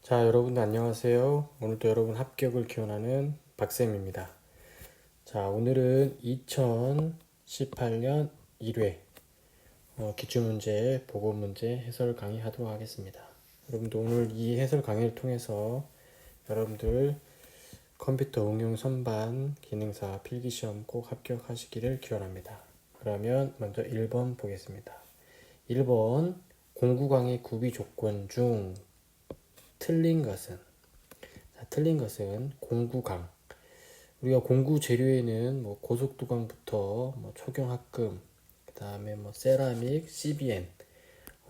자, 여러분들 안녕하세요. 오늘도 여러분 합격을 기원하는 박쌤입니다. 자, 오늘은 2018년 1회 기출문제, 보고문제 해설 강의하도록 하겠습니다. 여러분들 오늘 이 해설 강의를 통해서 여러분들 컴퓨터 응용 선반 기능사 필기시험 꼭 합격하시기를 기원합니다. 그러면 먼저 1번 보겠습니다. 1번 공구강의 구비 조건 중 틀린 것은 틀린 것은 공구강. 우리가 공구 재료에는 뭐 고속두강부터 뭐 초경합금, 그 다음에 뭐 세라믹, CBN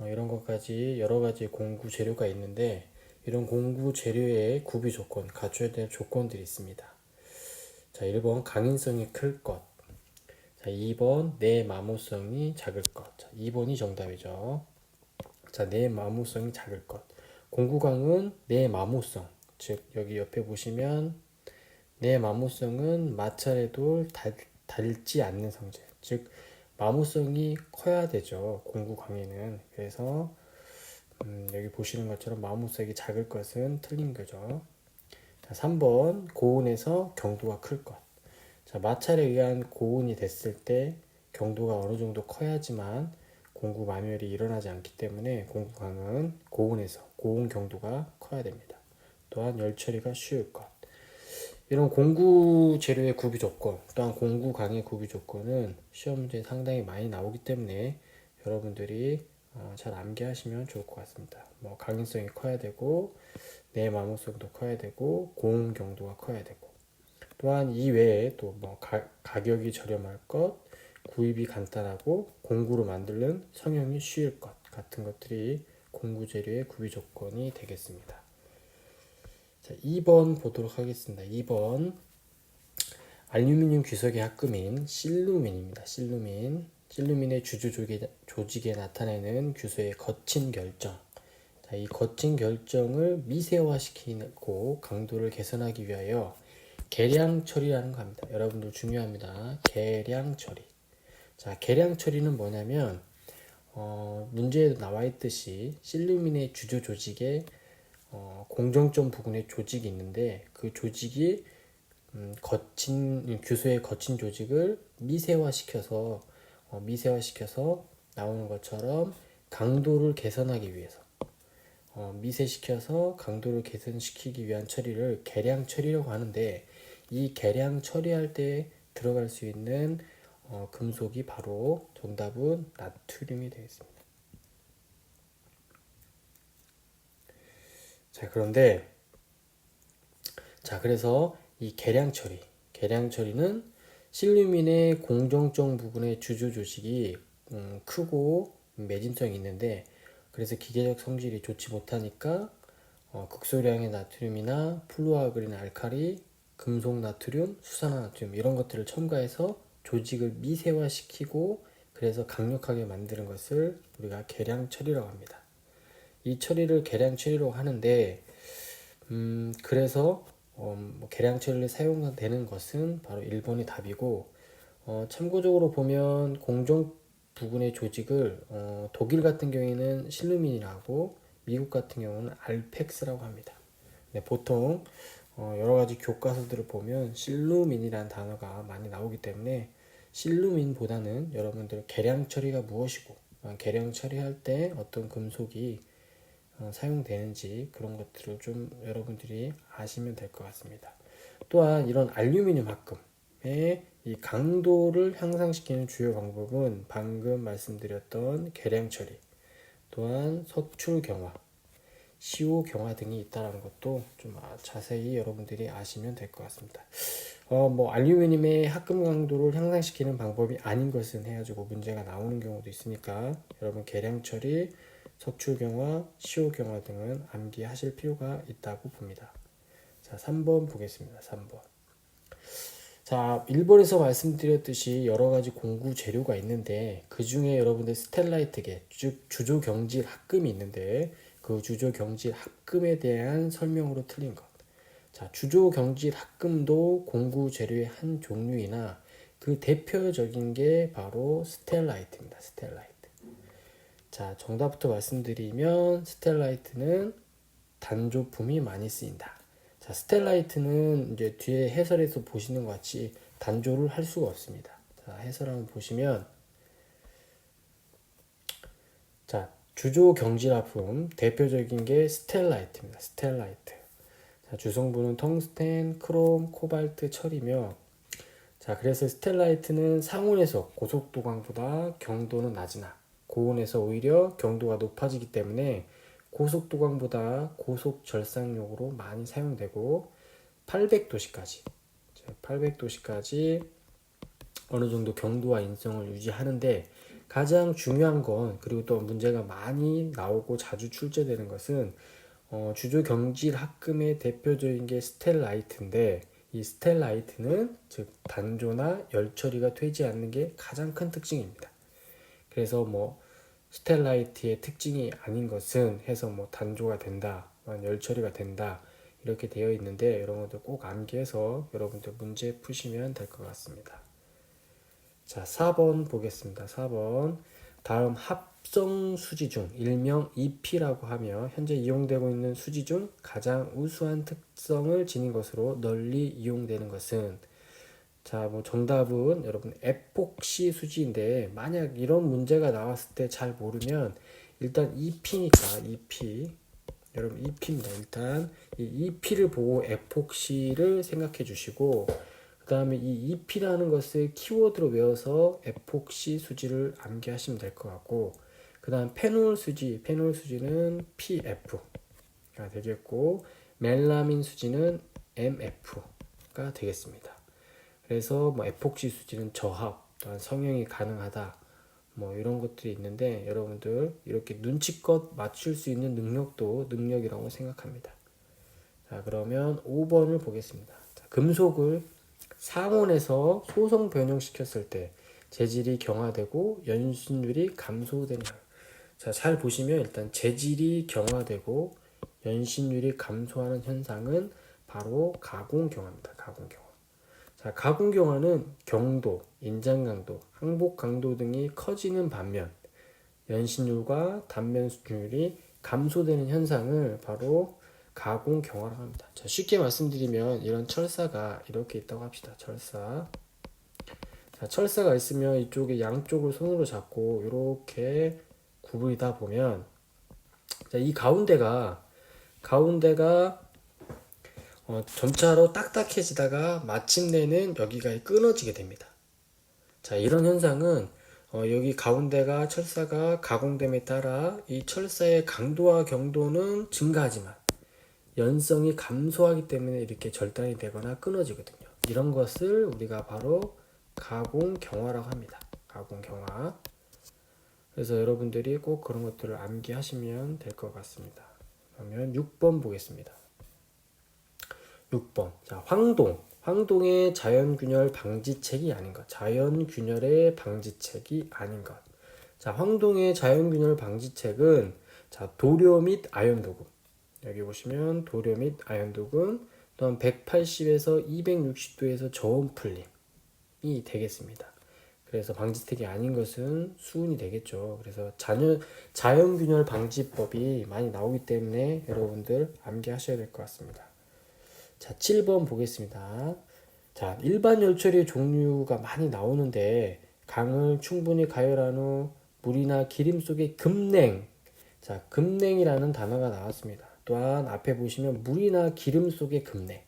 이런 것까지 여러 가지 공구 재료가 있는데 이런 공구 재료의 구비 조건, 갖춰야 될 조건들이 있습니다. 자, 1번 강인성이 클 것. 자, 2번 내 마모성이 작을 것. 자, 2번이 정답이죠. 자, 내 마모성이 작을 것. 공구강은 내 마모성. 즉 여기 옆에 보시면 내 마모성은 마찰에도 닳지 않는 성질. 즉 마모성이 커야 되죠. 공구 강의는. 그래서 여기 보시는 것처럼 마모성이 작을 것은 틀린 거죠. 자, 3번 고온에서 경도가 클 것. 자, 마찰에 의한 고온이 됐을 때 경도가 어느 정도 커야지만 공구 마멸이 일어나지 않기 때문에 공구강은 고온에서 고온 경도가 커야 됩니다. 또한 열 처리가 쉬울 것. 이런 공구 재료의 구비 조건, 또한 공구 강의 구비 조건은 시험 문제에 상당히 많이 나오기 때문에 여러분들이 잘 암기하시면 좋을 것 같습니다. 뭐 강인성이 커야 되고 내 마모성도 커야 되고 고온 경도가 커야 되고 또한 이 외에 또 뭐 가격이 저렴할 것, 구입이 간단하고 공구로 만들는 성형이 쉬울 것 같은 것들이 공구 재료의 구비 조건이 되겠습니다. 자, 2번 보도록 하겠습니다. 2번 알루미늄 귀석의 합금인 실루민입니다. 실루민의 주주 조직에 나타내는 규소의 거친 결정. 자, 이 거친 결정을 미세화시키고 강도를 개선하기 위하여 계량 처리라는 거 합니다. 여러분들 중요합니다. 계량 처리. 자, 계량 처리는 뭐냐면 문제에도 나와 있듯이 실루민의 주조 조직에 공정점 부근에 조직이 있는데 그 조직이 규소의 거친 조직을 미세화시켜서 나오는 것처럼 강도를 개선하기 위해서 미세시켜서 강도를 개선시키기 위한 처리를 계량 처리라고 하는데 이 계량 처리할 때 들어갈 수 있는 금속이 바로 정답은 나트륨이 되겠습니다. 자, 그런데 그래서 이 계량 처리는 실루민의 공정점 부분의 주조 조직이 크고 매짐성이 있는데 그래서 기계적 성질이 좋지 못하니까 극소량의 나트륨이나 플루아그린 알칼리, 금속 나트륨, 수산화 나트륨 이런 것들을 첨가해서 조직을 미세화시키고 그래서 강력하게 만드는 것을 우리가 계량 처리라고 합니다. 이 처리를 계량 처리라고 하는데 그래서 뭐 계량 처리를 사용되는 것은 바로 1번이 답이고 참고적으로 보면 공정 부분의 조직을 독일 같은 경우에는 실루민이라고 미국 같은 경우는 알펙스라고 합니다. 네, 보통 여러 가지 교과서들을 보면 실루민이라는 단어가 많이 나오기 때문에 실루민보다는 여러분들 계량 처리가 무엇이고 계량 처리할 때 어떤 금속이 사용되는지 그런 것들을 좀 여러분들이 아시면 될 것 같습니다. 또한 이런 알루미늄 합금의 이 강도를 향상시키는 주요 방법은 방금 말씀드렸던 계량 처리, 또한 석출 경화, 시호 경화 등이 있다는 것도 좀 자세히 여러분들이 아시면 될 것 같습니다. 뭐 알루미늄의 합금 강도를 향상시키는 방법이 아닌 것은 해가지고 문제가 나오는 경우도 있으니까 여러분 계량 처리, 석출 경화, 시호 경화 등은 암기하실 필요가 있다고 봅니다. 자, 3번 보겠습니다. 3번. 자, 1번에서 말씀드렸듯이 여러 가지 공구 재료가 있는데 그 중에 여러분들 스텔라이트계, 즉 주조 경질 합금이 있는데 그 주조 경질 합금에 대한 설명으로 틀린 것. 자, 주조 경질 합금도 공구 재료의 한 종류이나 그 대표적인 게 바로 스텔라이트입니다. 스텔라이트. 자, 정답부터 말씀드리면 스텔라이트는 단조품이 많이 쓰인다. 자, 스텔라이트는 이제 뒤에 해설에서 보시는 것 같이 단조를 할 수가 없습니다. 자, 해설 한번 보시면, 자, 주조 경질화품 대표적인 게 스텔라이트입니다. 스텔라이트. 자, 주성분은 텅스텐, 크롬, 코발트, 철이며, 자, 그래서 스텔라이트는 상온에서 고속도광보다 경도는 낮으나 고온에서 오히려 경도가 높아지기 때문에 고속도광보다 고속절상용으로 많이 사용되고 800도씨까지 800도씨까지 어느 정도 경도와 인성을 유지하는데, 가장 중요한 건, 그리고 또 문제가 많이 나오고 자주 출제되는 것은 주조 경질 합금의 대표적인 게 스텔라이트인데, 이 스텔라이트는 즉 단조나 열 처리가 되지 않는 게 가장 큰 특징입니다. 그래서 뭐 스텔라이트의 특징이 아닌 것은 해서 뭐 단조가 된다, 열 처리가 된다 이렇게 되어 있는데, 여러분들 꼭 암기해서 여러분들 문제 푸시면 될 것 같습니다. 자, 4번 보겠습니다. 4번. 다음 합성 수지 중 일명 EP라고 하며 현재 이용되고 있는 수지 중 가장 우수한 특성을 지닌 것으로 널리 이용되는 것은, 자, 뭐 정답은 여러분 에폭시 수지인데, 만약 이런 문제가 나왔을 때 잘 모르면 일단 EP니까 EP, 여러분 EP입니다. 일단 이 EP를 보고 에폭시를 생각해 주시고, 그 다음에 이 EP라는 것을 키워드로 외워서 에폭시 수지를 암기하시면 될 것 같고, 그 다음 페놀 수지는 PF가 되겠고, 멜라민 수지는 MF가 되겠습니다. 그래서 뭐 에폭시 수지는 저합, 또한 성형이 가능하다, 뭐 이런 것들이 있는데, 여러분들 이렇게 눈치껏 맞출 수 있는 능력도 능력이라고 생각합니다. 자, 그러면 5번을 보겠습니다. 자, 금속을 상온에서 소성 변형시켰을 때 재질이 경화되고 연신율이 감소되는. 자, 잘 보시면 일단 재질이 경화되고 연신율이 감소하는 현상은 바로 가공경화입니다. 가공경화. 자, 가공경화는 경도, 인장 강도, 항복 강도 등이 커지는 반면 연신율과 단면 수준율이 감소되는 현상을 바로 가공경화라고 합니다. 자, 쉽게 말씀드리면 이런 철사가 이렇게 있다고 합시다. 철사. 자, 철사가 있으면 이쪽에 양쪽을 손으로 잡고 이렇게 구부리다 보면, 자, 이 가운데가 점차로 딱딱해지다가 마침내는 여기가 끊어지게 됩니다. 자, 이런 현상은 여기 가운데가 철사가 가공됨에 따라 이 철사의 강도와 경도는 증가하지만 연성이 감소하기 때문에 이렇게 절단이 되거나 끊어지거든요. 이런 것을 우리가 바로 가공경화라고 합니다. 가공경화. 그래서 여러분들이 꼭 그런 것들을 암기하시면 될 것 같습니다. 그러면 6번 보겠습니다. 6번. 자, 황동의 자연균열 방지책이 아닌 것. 자연균열의 방지책이 아닌 것. 자, 황동의 자연균열 방지책은, 자, 도료 및 아연도금. 여기 보시면 도료 및 아연도금, 또한 180에서 260도에서 저온 풀림이 되겠습니다. 그래서 방지책이 아닌 것은 수은이 되겠죠. 그래서 자연균열 방지법이 많이 나오기 때문에 여러분들 암기하셔야 될 것 같습니다. 자, 7번 보겠습니다. 자, 일반 열처리 종류가 많이 나오는데, 강을 충분히 가열한 후 물이나 기름 속에 급냉. 자, 급냉이라는 단어가 나왔습니다. 또한 앞에 보시면 물이나 기름 속에 급냉.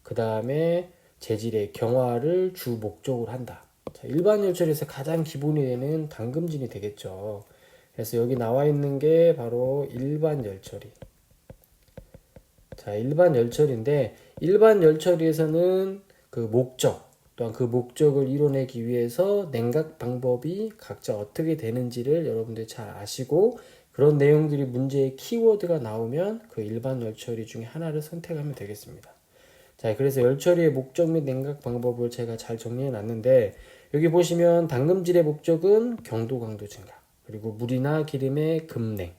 그 다음에 재질의 경화를 주 목적으로 한다. 자, 일반 열처리에서 가장 기본이 되는 담금질이 되겠죠. 그래서 여기 나와 있는 게 바로 일반 열처리. 자, 일반 열처리인데, 일반 열처리에서는 그 목적, 또한 그 목적을 이뤄내기 위해서 냉각 방법이 각자 어떻게 되는지를 여러분들이 잘 아시고, 그런 내용들이 문제의 키워드가 나오면 그 일반 열처리 중에 하나를 선택하면 되겠습니다. 자, 그래서 열처리의 목적 및 냉각 방법을 제가 잘 정리해 놨는데, 여기 보시면 담금질의 목적은 경도 강도 증가, 그리고 물이나 기름의 급냉,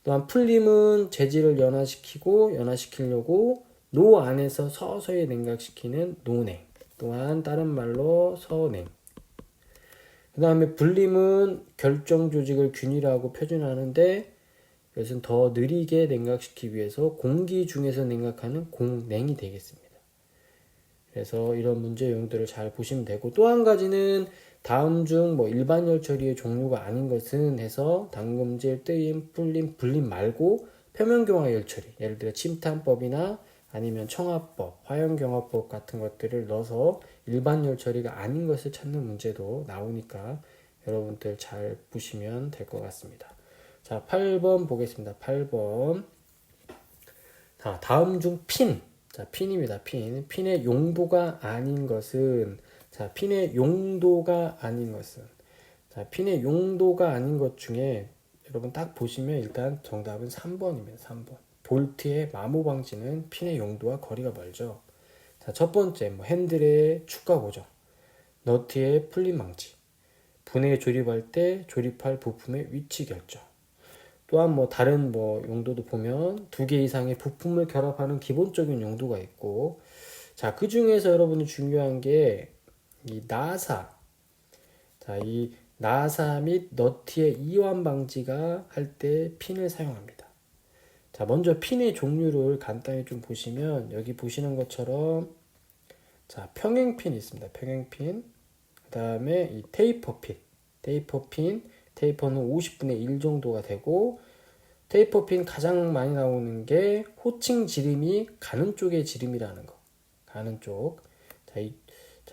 또한 풀림은 재질을 연화시키려고 노 안에서 서서히 냉각시키는 노냉, 또한 다른 말로 서냉. 그 다음에 불림은 결정 조직을 균일하고 표준화하는데 이것은 더 느리게 냉각시키기 위해서 공기 중에서 냉각하는 공냉이 되겠습니다. 그래서 이런 문제 유형들을 잘 보시면 되고, 또 한 가지는 다음 중 뭐 일반열 처리의 종류가 아닌 것은 해서 담금질, 뜨임, 불림, 불림 말고 표면경화 열 처리, 예를 들어 침탄법이나 아니면 청화법, 화형경화법 같은 것들을 넣어서 일반열 처리가 아닌 것을 찾는 문제도 나오니까 여러분들 잘 보시면 될 것 같습니다. 자, 8번 보겠습니다. 8번. 자, 다음 중 핀. 자, 핀입니다. 핀. 핀의 용도가 아닌 것은, 자, 핀의 용도가 아닌 것은, 자, 핀의 용도가 아닌 것 중에 여러분 딱 보시면 일단 정답은 3번입니다. 3번. 볼트의 마모 방지는 핀의 용도와 거리가 멀죠. 자, 첫 번째, 뭐 핸들의 축과 고정, 너트의 풀림 방지, 분해 조립할 때 조립할 부품의 위치 결정. 또한 뭐 다른 뭐 용도도 보면 2개 이상의 부품을 결합하는 기본적인 용도가 있고, 자, 그 중에서 여러분이 중요한 게 이 나사. 자, 이 나사 및 너트의 이완 방지가 할 때 핀을 사용합니다. 자, 먼저 핀의 종류를 간단히 좀 보시면 여기 보시는 것처럼, 자, 평행핀이 있습니다. 평행핀. 그 다음에 이 테이퍼핀. 테이퍼는 50분의 1 정도가 되고, 테이퍼핀 가장 많이 나오는 게 호칭 지름이 가는 쪽의 지름이라는 거. 가는 쪽. 자,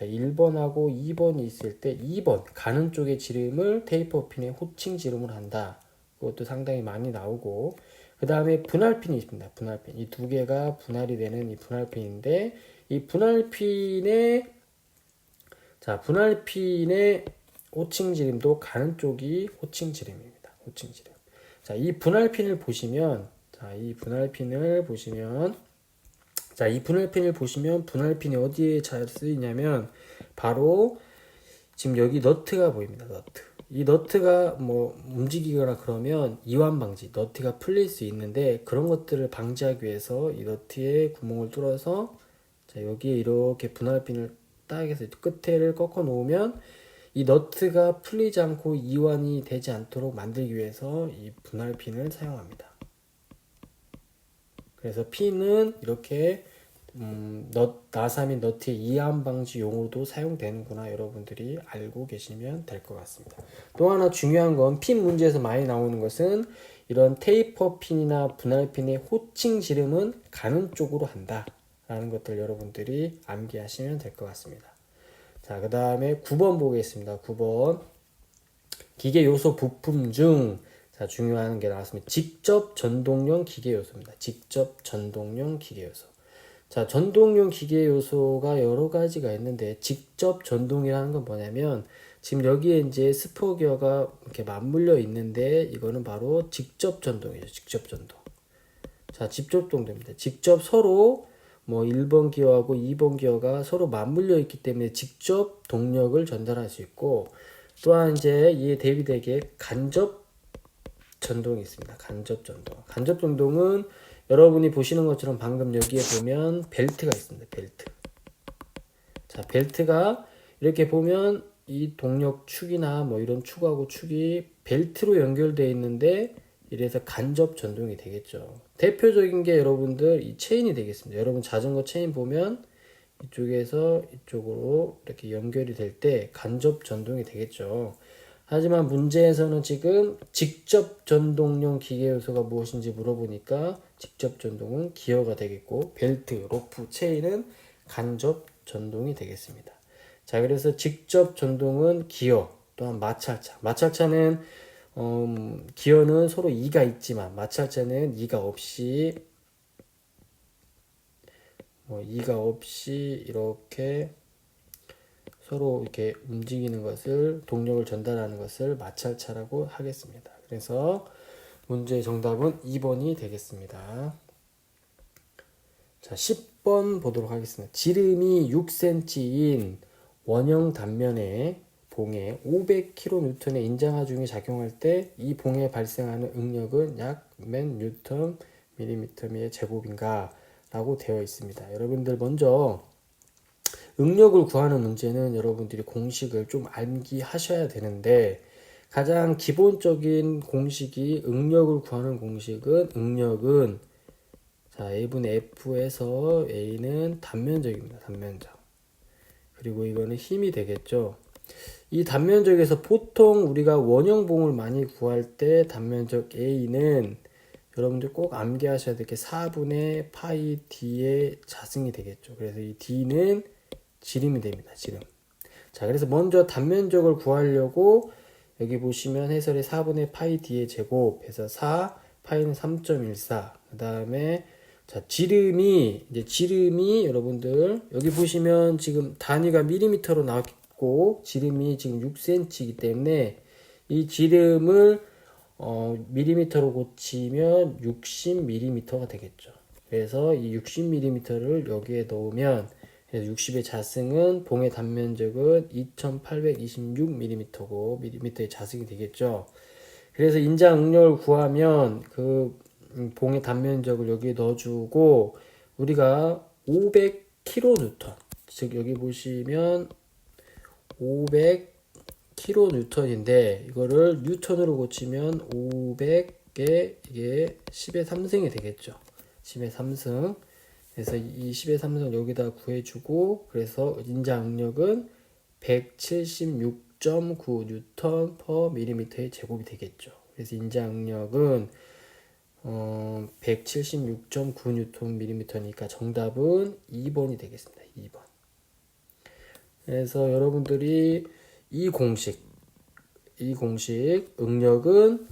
1번하고 2번이 있을 때 2번 가는 쪽의 지름을 테이퍼핀의 호칭 지름을 한다. 그것도 상당히 많이 나오고, 그 다음에 분할핀이 있습니다. 분할핀. 이 두 개가 분할이 되는 이 분할핀인데, 이 분할핀의 호칭 지름도 가는 쪽이 호칭 지름입니다. 호칭 지름. 자, 이 분할핀을 보시면, 분할핀이 어디에 잘 쓰이냐면, 바로 지금 여기 너트가 보입니다. 너트. 이 너트가 뭐 움직이거나 그러면 이완 방지, 너트가 풀릴 수 있는데, 그런 것들을 방지하기 위해서 이 너트에 구멍을 뚫어서, 자, 여기에 이렇게 분할핀을 딱 해서 끝에를 꺾어 놓으면 이 너트가 풀리지 않고 이완이 되지 않도록 만들기 위해서 이 분할핀을 사용합니다. 그래서 핀은 이렇게 나사 및 너트의 이완 방지용으로도 사용되는구나, 여러분들이 알고 계시면 될 것 같습니다. 또 하나 중요한 건 핀 문제에서 많이 나오는 것은 이런 테이퍼 핀이나 분할핀의 호칭 지름은 가는 쪽으로 한다 라는 것들 여러분들이 암기하시면 될 것 같습니다. 자, 그 다음에 9번 보겠습니다. 9번. 기계 요소 부품 중, 자, 중요한 게 나왔습니다. 직접 전동용 기계 요소입니다. 직접 전동용 기계 요소. 자, 전동용 기계 요소가 여러 가지가 있는데, 직접 전동이라는 건 뭐냐면, 지금 여기에 이제 스포기어가 이렇게 맞물려 있는데, 이거는 바로 직접 전동이죠. 직접 전동. 자, 직접 동도입니다. 직접 서로 뭐 1번 기어하고 2번 기어가 서로 맞물려 있기 때문에 직접 동력을 전달할 수 있고, 또한 이제 이에 대비되게 간접 전동이 있습니다. 간접 전동. 간접 전동은 여러분이 보시는 것처럼 방금 여기에 보면 벨트가 있습니다. 벨트. 자, 벨트가 이렇게 보면 이 동력 축이나 뭐 이런 축하고 축이 벨트로 연결되어 있는데, 이래서 간접 전동이 되겠죠. 대표적인 게 여러분들 이 체인이 되겠습니다. 여러분 자전거 체인 보면 이쪽에서 이쪽으로 이렇게 연결이 될 때 간접 전동이 되겠죠. 하지만 문제에서는 지금 직접 전동용 기계 요소가 무엇인지 물어보니까 직접 전동은 기어가 되겠고, 벨트, 로프, 체인은 간접 전동이 되겠습니다. 자, 그래서 직접 전동은 기어, 또한 마찰차. 마찰차는 기어는 서로 2가 있지만 마찰차는 2가 없이 이렇게 서로 이렇게 움직이는 것을, 동력을 전달하는 것을 마찰차라고 하겠습니다. 그래서 문제의 정답은 2번이 되겠습니다. 자, 10번 보도록 하겠습니다. 지름이 6cm인 원형 단면에 봉에 500kN의 인장하중이 작용할 때 이 봉에 발생하는 응력은 약 몇 뉴턴 밀리미터의 제곱인가 라고 되어 있습니다. 여러분들 먼저 응력을 구하는 문제는 여러분들이 공식을 좀 암기하셔야 되는데, 가장 기본적인 공식이 응력을 구하는 공식은 응력은 자 A분의 F에서 A는 단면적입니다. 단면적. 그리고 이거는 힘이 되겠죠. 이 단면적에서 보통 우리가 원형봉을 많이 구할 때 단면적 A는 여러분들 꼭 암기하셔야 될 게 4분의 파이 D의 자승이 되겠죠. 그래서 이 D는 지름이 됩니다. 지름. 자, 그래서 먼저 단면적을 구하려고 여기 보시면 해설에 4분의 파이 D의 제곱해서 4, 파이는 3.14. 그 다음에 자, 지름이 여러분들 여기 보시면 지금 단위가 밀리미터로 나왔고 지름이 지금 6cm이기 때문에 이 지름을 밀리미터로 고치면 60mm가 되겠죠. 그래서 이 60mm를 여기에 넣으면 그래서 60의 자승은 봉의 단면적은 2826mm고 밀리미터의 자승이 되겠죠. 그래서 인장 응력을 구하면 그 봉의 단면적을 여기에 넣어주고 우리가 500kN 즉 여기 보시면 500kN인데 이거를 뉴턴으로 고치면 500에 이게 10의 3승이 되겠죠. 10의 3승. 그래서 이 10의 3승을 여기다 구해주고 그래서 인장 응력은 176.9 뉴턴 per 밀리미터의 제곱이 되겠죠. 그래서 인장 응력은 176.9 뉴턴 밀리미터니까 정답은 2번이 되겠습니다. 2번. 그래서 여러분들이 이 공식 응력은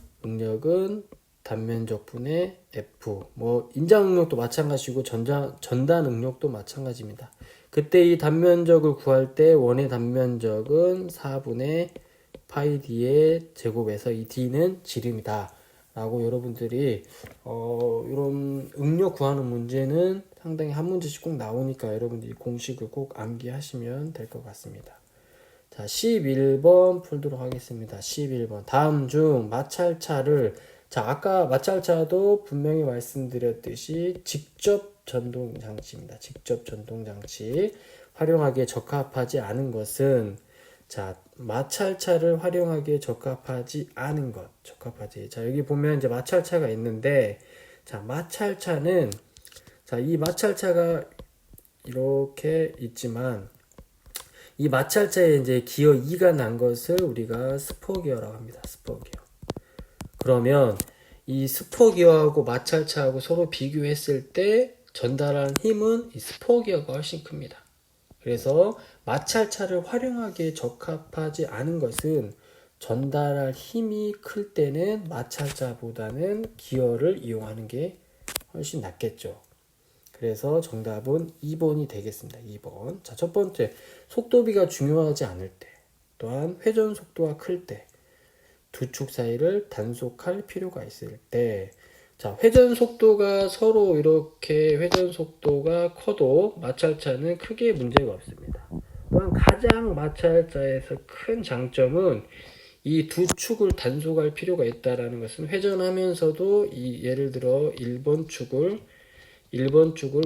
단면적 분의 F 뭐 인장 응력도 마찬가지고 전단 응력도 마찬가지입니다. 그때 이 단면적을 구할 때 원의 단면적은 4분의 파이 D의 제곱에서 이 D는 지름이다 라고 여러분들이 이런 응력 구하는 문제는 상당히 한 문제씩 꼭 나오니까 여러분들이 공식을 꼭 암기하시면 될 것 같습니다. 자, 11번 풀도록 하겠습니다. 11번. 다음 중 마찰차를 자, 아까 마찰차도 분명히 말씀드렸듯이 직접 전동 장치입니다. 직접 전동 장치. 활용하기에 적합하지 않은 것은 자, 마찰차를 활용하기에 적합하지 않은 것. 자, 여기 보면 이제 마찰차가 있는데 자, 마찰차는 자, 이 마찰차가 이렇게 있지만 이 마찰차에 이제 기어 2가 난 것을 우리가 스포기어라고 합니다. 스포기어. 그러면 이 스포기어하고 마찰차하고 서로 비교했을 때 전달한 힘은 이 스포기어가 훨씬 큽니다. 그래서 마찰차를 활용하기에 적합하지 않은 것은 전달할 힘이 클 때는 마찰차보다는 기어를 이용하는 게 훨씬 낫겠죠. 그래서 정답은 2번이 되겠습니다. 2번. 자, 첫 번째, 속도비가 중요하지 않을 때, 또한 회전 속도가 클 때, 두 축 사이를 단속할 필요가 있을 때, 자, 회전 속도가 서로 이렇게 회전 속도가 커도 마찰차는 크게 문제가 없습니다. 또한 가장 마찰차에서 큰 장점은 이 두 축을 단속할 필요가 있다라는 것은 회전하면서도 예를 들어 1번 축을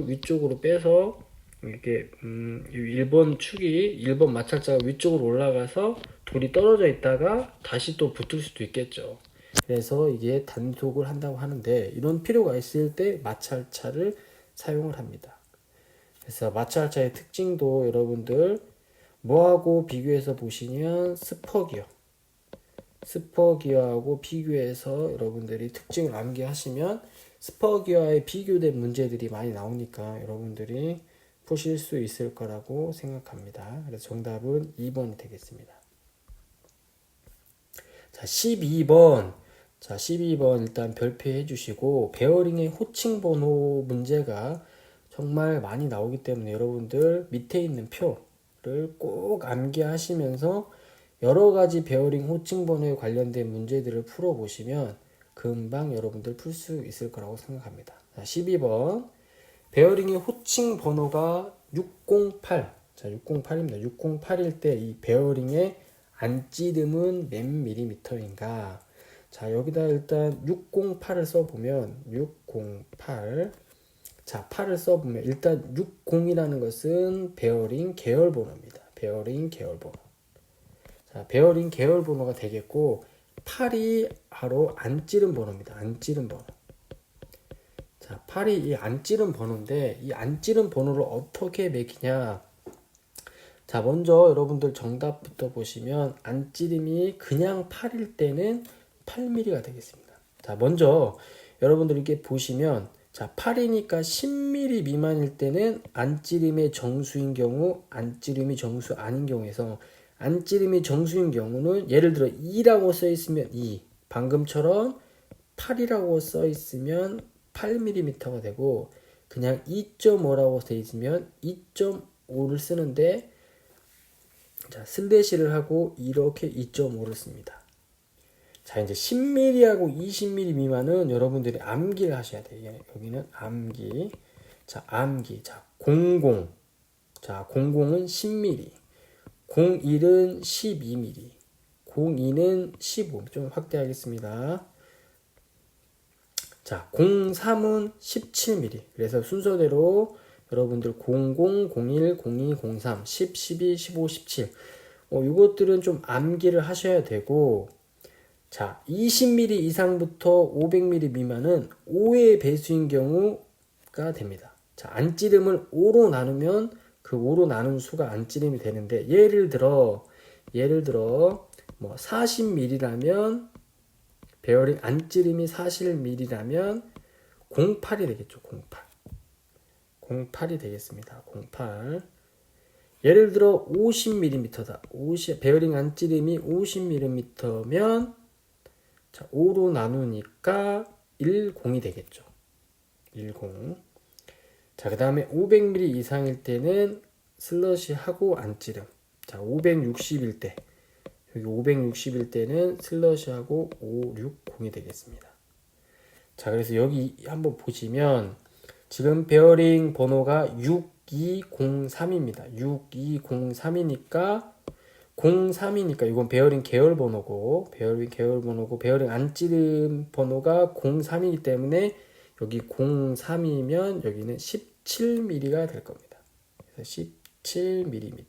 위쪽으로 빼서 이렇게 1번 마찰자가 위쪽으로 올라가서 돌이 떨어져 있다가 다시 또 붙을 수도 있겠죠. 그래서 이게 단속을 한다고 하는데 이런 필요가 있을 때 마찰차를 사용을 합니다. 그래서 마찰차의 특징도 여러분들 뭐하고 비교해서 보시면 스퍼기어하고 비교해서 여러분들이 특징을 암기하시면 스퍼기어에 비교된 문제들이 많이 나오니까 여러분들이 푸실 수 있을 거라고 생각합니다. 그래서 정답은 2번이 되겠습니다. 자, 12번. 자, 12번 일단 별표해 주시고 베어링의 호칭 번호 문제가 정말 많이 나오기 때문에 여러분들 밑에 있는 표를 꼭 암기하시면서 여러 가지 베어링 호칭 번호에 관련된 문제들을 풀어보시면 금방 여러분들 풀 수 있을 거라고 생각합니다. 자, 12번. 베어링의 호칭 번호가 608. 자, 608입니다. 608일 때 이 베어링의 안찌름은 몇 밀리미터인가? 자, 여기다 일단 608을 써보면 608. 자, 8을 써보면 일단 60이라는 것은 베어링 계열 번호입니다. 베어링 계열 번호. 자, 베어링 계열 번호가 되겠고 8이 바로 안 찌른 번호입니다. 안 찌른 번호. 자, 8이 이 안 찌른 번호인데 이 안 찌른 번호를 어떻게 매기냐? 자, 먼저 여러분들 정답부터 보시면 안 찌름이 그냥 8일 때는 8mm가 되겠습니다. 자, 먼저 여러분들 이렇게 보시면 자, 8이니까 10mm 미만일 때는 안찌름의 정수인 경우, 안찌름이 정수 아닌 경우에서 안찌름이 정수인 경우는 예를 들어 2라고 써 있으면 2, 방금처럼 8이라고 써 있으면 8mm가 되고 그냥 2.5라고 써 있으면 2.5를 쓰는데 자, 슬래시를 하고 이렇게 2.5를 씁니다. 자, 이제 10mm하고 20mm 미만은 여러분들이 암기를 하셔야 돼요. 여기는 암기. 자, 암기. 자, 00. 자, 00은 10mm. 01은 12mm. 02는 15. 좀 확대하겠습니다. 자, 03은 17mm. 그래서 순서대로 여러분들 00, 01, 02, 03, 10, 12, 15, 17. 이것들은 좀 암기를 하셔야 되고, 자, 20mm 이상부터 500mm 미만은 5의 배수인 경우가 됩니다. 자, 안찌름을 5로 나누면 그 5로 나눈 수가 안찌름이 되는데, 예를 들어, 뭐 40mm라면, 베어링 안찌름이 40mm라면 08이 되겠죠, 08. 08이 되겠습니다. 08. 예를 들어 50mm다. 베어링 안찌름이 50mm면 자, 5로 나누니까 10이 되겠죠. 10. 자, 그 다음에 500mm 이상일 때는 슬러시하고 안찌름. 자, 560일 때. 여기 560일 때는 슬러시하고 560이 되겠습니다. 자, 그래서 여기 한번 보시면 지금 베어링 번호가 6203입니다. 6203이니까 03이니까 이건 베어링 계열 번호고 베어링 안찌름 번호가 03이기 때문에 여기 03이면 여기는 17mm가 될 겁니다. 그래서 17mm.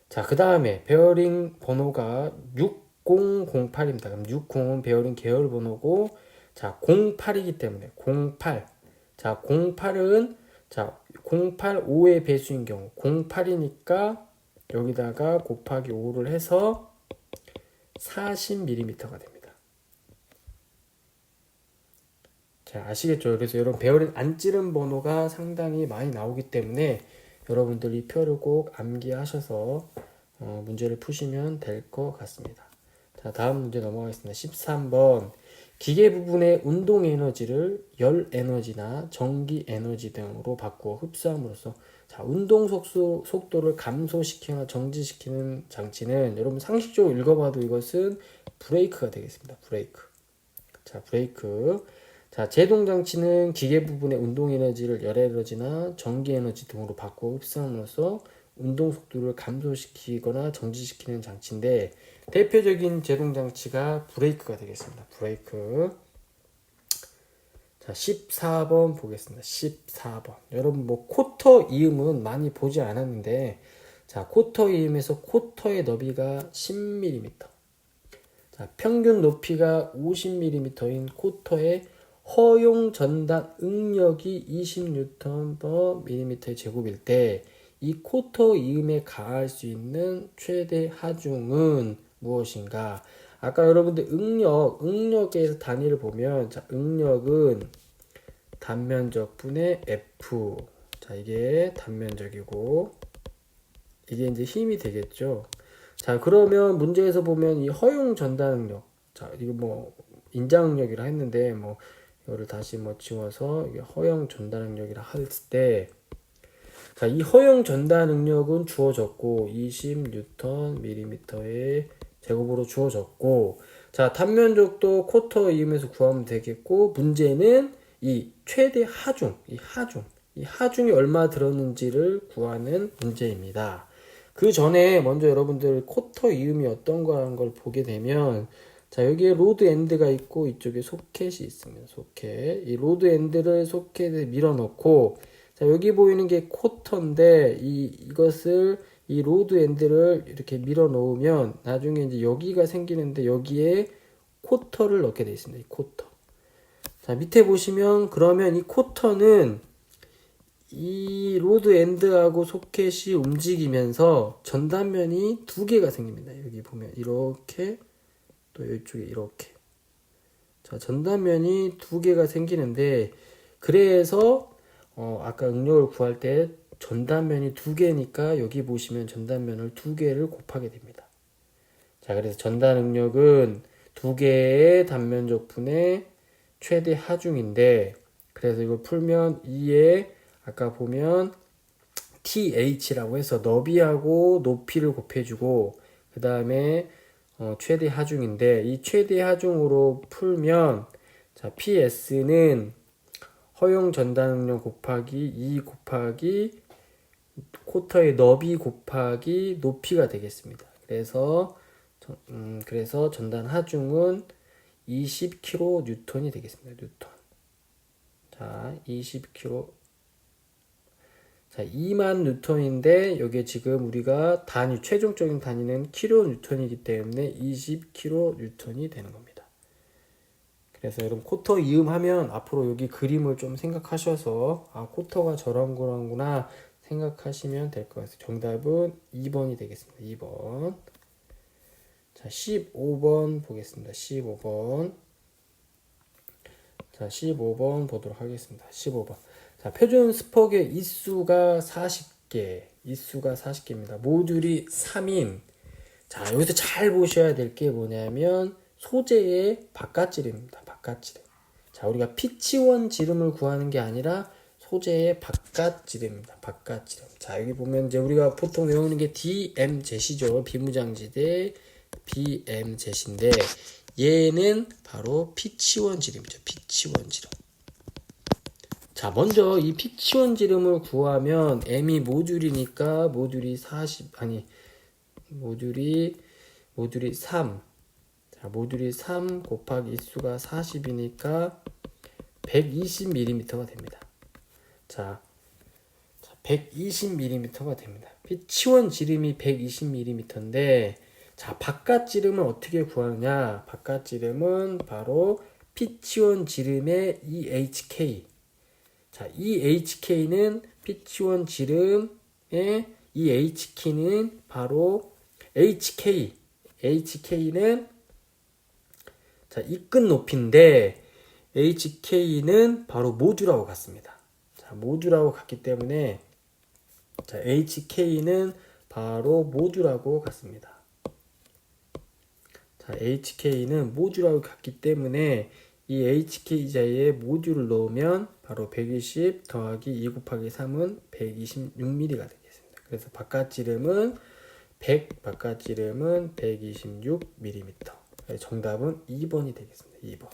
자, 그 다음에 베어링 번호가 6008입니다. 그럼 60은 베어링 계열 번호고 자, 08이기 때문에 08. 자, 08은 자, 08 5의 배수인 경우 08이니까 여기다가 곱하기 5를 해서 40mm가 됩니다. 자, 아시겠죠? 그래서 여러분 베어링 안찌름 번호가 상당히 많이 나오기 때문에 여러분들 이 표를 꼭 암기하셔서 문제를 푸시면 될 것 같습니다. 자, 다음 문제 넘어가겠습니다. 13번. 기계 부분의 운동 에너지를 열 에너지나 전기 에너지 등으로 바꾸어 흡수함으로써 자, 운동 속도를 감소시키거나 정지시키는 장치는 여러분 상식적으로 읽어봐도 이것은 브레이크가 되겠습니다. 브레이크. 자, 브레이크. 자, 제동 장치는 기계 부분의 운동 에너지를 열 에너지나 전기 에너지 등으로 바꾸어 흡수함으로써 운동 속도를 감소시키거나 정지시키는 장치인데 대표적인 제동 장치가 브레이크가 되겠습니다. 브레이크. 자, 14번 보겠습니다. 14번. 여러분 뭐 쿼터 이음은 많이 보지 않았는데 자, 쿼터 이음에서 쿼터의 너비가 10mm. 자, 평균 높이가 50mm인 쿼터의 허용 전단 응력이 20Nm/mm의 제곱일 때 이 쿼터 이음에 가할 수 있는 최대 하중은 무엇인가? 아까 여러분들 응력에서 단위를 보면 자, 응력은 단면적 분의 F. 자, 이게 단면적이고 이게 이제 힘이 되겠죠. 자, 그러면 문제에서 보면 이 허용 전단 응력. 자, 이거 뭐 인장 응력이라 했는데 뭐 이거를 다시 뭐 지워서 이게 허용 전단 응력이라 했을 때 자, 이 허용 전단 응력은 주어졌고 20Nm/mm의 제곱으로 주어졌고 자, 단면적도 쿼터 이음에서 구하면 되겠고 문제는 이 최대 하중, 이 하중이 얼마 들었는지를 구하는 문제입니다. 그 전에 먼저 여러분들 쿼터 이음이 어떤 거라는 걸 보게 되면 자, 여기에 로드 엔드가 있고 이쪽에 소켓이 있습니다. 소켓. 이 로드 엔드를 소켓에 밀어 넣고 자, 여기 보이는 게 쿼터인데 이것을 이 로드 엔드를 이렇게 밀어 놓으면 나중에 이제 여기가 생기는데 여기에 쿼터를 넣게 되어 있습니다. 이 쿼터. 자, 밑에 보시면 그러면 이 쿼터는 이 로드 엔드하고 소켓이 움직이면서 전단면이 두 개가 생깁니다. 여기 보면 이렇게 또 이쪽에 이렇게. 자, 전단면이 두 개가 생기는데 그래서 아까 응력을 구할 때 전단면이 두 개니까 여기 보시면 전단면을 두 개를 곱하게 됩니다. 자, 그래서 전단 응력은 두 개의 단면적 분의 최대 하중인데 그래서 이걸 풀면 2에 아까 보면 TH라고 해서 너비하고 높이를 곱해주고 그 다음에 최대 하중인데 이 최대 하중으로 풀면 자 PS는 허용 전단 응력 곱하기 2 곱하기 쿼터의 너비 곱하기 높이가 되겠습니다. 그래서 전단 하중은 20kN이 되겠습니다. 뉴턴. 자, 20kN. 자, 2만 뉴턴인데 여기에 지금 우리가 단위 최종적인 단위는 킬로뉴턴이기 때문에 20kN이 되는 겁니다. 그래서 여러분 쿼터 이음하면 앞으로 여기 그림을 좀 생각하셔서 아 쿼터가 저런 거구나 생각하시면 될 것 같아요. 정답은 2번이 되겠습니다. 2번. 자, 15번 보겠습니다. 15번. 자, 15번 보도록 하겠습니다. 15번. 자, 표준 스퍽의 이수가 40개. 이수가 40개입니다. 모듈이 3인. 자, 여기서 잘 보셔야 될 게 뭐냐면 소재의 바깥지름입니다. 바깥지름. 자, 우리가 피치원 지름을 구하는 게 아니라 소재의 바깥지름입니다. 바깥지름. 자, 여기 보면 이제 우리가 보통 외우는 게 DMZ시죠. 비무장지대 BMZ인데 얘는 바로 피치원 지름이죠. 피치원 지름. 자, 먼저 이 피치원 지름을 구하면 M이 모듈이니까 모듈이 3. 자, 모듈이 3 곱하기 수가 40이니까 120mm가 됩니다. 자, 120mm가 됩니다. 피치원 지름이 120mm인데 자, 바깥 지름은 어떻게 구하느냐? 바깥 지름은 바로 피치원 지름의 EHK. 자, EHK는 피치원 지름의 EHK는 바로 HK. HK는 자, 이 끝 높이인데 HK는 바로 모듈하고 같습니다. 자, 모듈하고 같기 때문에 자, HK는 바로 모듈하고 같습니다. 자, HK는 모듈하고 같기 때문에 이 HK 자리에 모듈을 넣으면 바로 120 더하기 2 곱하기 3은 126mm가 되겠습니다. 그래서 바깥지름은 126mm. 정답은 2번이 되겠습니다. 2번.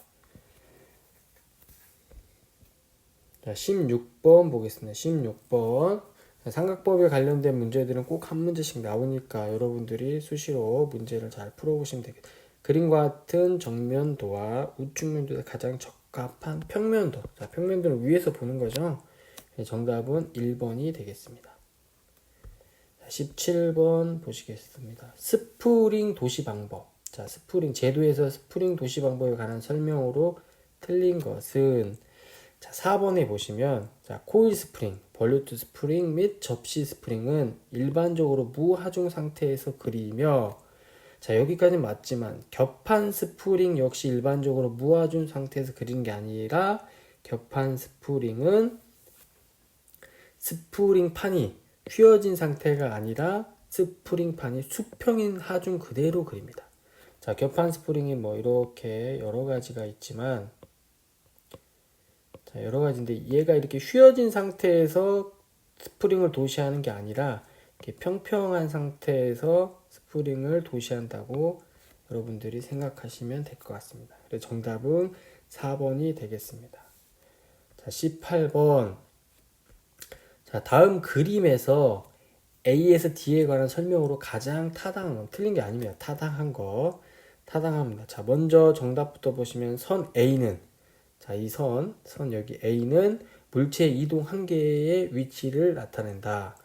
자, 16번 보겠습니다. 16번. 삼각법에 관련된 문제들은 꼭 한 문제씩 나오니까 여러분들이 수시로 문제를 잘 풀어보시면 되겠습니다. 그림과 같은 정면도와 우측면도에 가장 적합한 평면도. 자, 평면도를 위에서 보는 거죠. 정답은 1번이 되겠습니다. 자, 17번 보시겠습니다. 스프링 도시 방법. 자, 스프링 제도에서 스프링 도시 방법에 관한 설명으로 틀린 것은 자, 4번에 보시면 자, 코일 스프링, 볼루트 스프링 및 접시 스프링은 일반적으로 무하중 상태에서 그리며 자, 여기까지는 맞지만 겹판 스프링 역시 일반적으로 무하중 상태에서 그리는 게 아니라 겹판 스프링은 스프링판이 휘어진 상태가 아니라 스프링판이 수평인 하중 그대로 그립니다. 자, 겹판 스프링이 뭐 이렇게 여러 가지가 있지만 자, 여러 가지인데 얘가 이렇게 휘어진 상태에서 스프링을 도시하는 게 아니라 이렇게 평평한 상태에서 스프링을 도시한다고 여러분들이 생각하시면 될 것 같습니다. 그래서 정답은 4번이 되겠습니다. 자, 18번. 자, 다음 그림에서 A에서 D에 관한 설명으로 가장 타당한 건 틀린 게 아닙니다. 타당한 거. 타당합니다. 자, 먼저 정답부터 보시면 선 A는 자, 이 선 여기 A는 물체 이동 한계의 위치를 나타낸다.